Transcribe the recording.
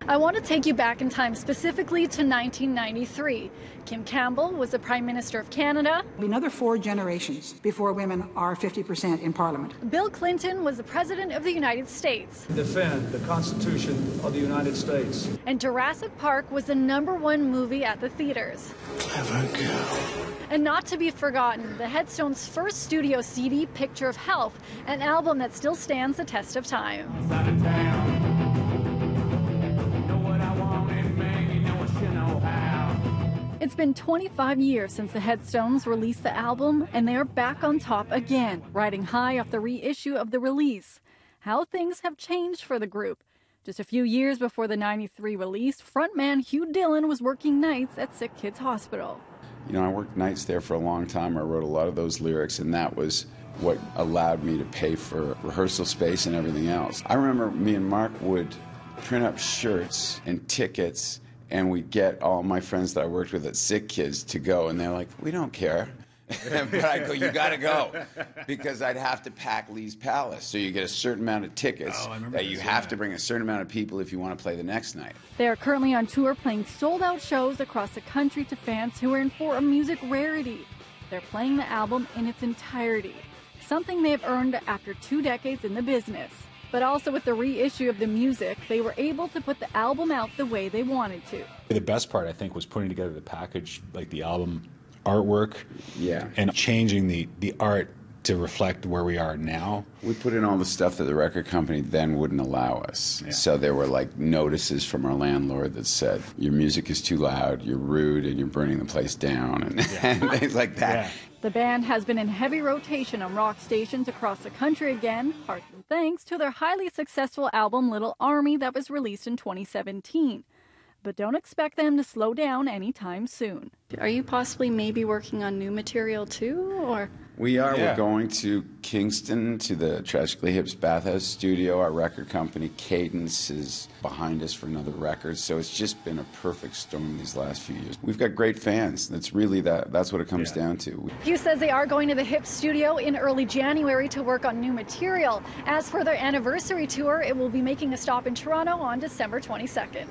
I want to take you back in time, specifically to 1993. Kim Campbell was the Prime Minister of Canada. It'll be another 4 generations before women are 50% in Parliament. Bill Clinton was the President of the United States. Defend the Constitution of the United States. And Jurassic Park was the #1 movie at the theaters. Clever girl. And not to be forgotten, the Headstones' first studio CD, Picture of Health, an album that still stands the test of time. It's been 25 years since the Headstones released the album, and they are back on top again, riding high off the reissue of the release. How things have changed for the group. Just a few years before the '93 release, frontman Hugh Dillon was working nights at Sick Kids Hospital. You know, I worked nights there for a long time. I wrote a lot of those lyrics, and that was what allowed me to pay for rehearsal space and everything else. I remember me and Mark would print up shirts and tickets, and we'd get all my friends that I worked with at Sick Kids to go, and they're like, we don't care. But I'd go, you gotta go, because I'd have to pack Lee's Palace. So you get a certain amount of tickets that you have to bring a certain amount of people if you want to play the next night. They are currently on tour playing sold-out shows across the country to fans who are in for a music rarity. They're playing the album in its entirety, something they've earned after 2 decades in the business. But also with the reissue of the music, they were able to put the album out the way they wanted to. The best part, I think, was putting together the package, like the album artwork, and changing the art to reflect where we are now. We put in all the stuff that the record company then wouldn't allow us. Yeah. So there were like notices from our landlord that said, your music is too loud, you're rude, and you're burning the place down, and things like that. Yeah. The band has been in heavy rotation on rock stations across the country again, partly thanks to their highly successful album Little Army that was released in 2017. But don't expect them to slow down anytime soon. Are you possibly maybe working on new material too, or? We are. Yeah. We're going to Kingston to the Tragically Hip's Bathhouse studio. Our record company, Cadence, is behind us for another record. So it's just been a perfect storm these last few years. We've got great fans. That's really that's what it comes down to. Hugh says they are going to the Hip studio in early January to work on new material. As for their anniversary tour, it will be making a stop in Toronto on December 22nd.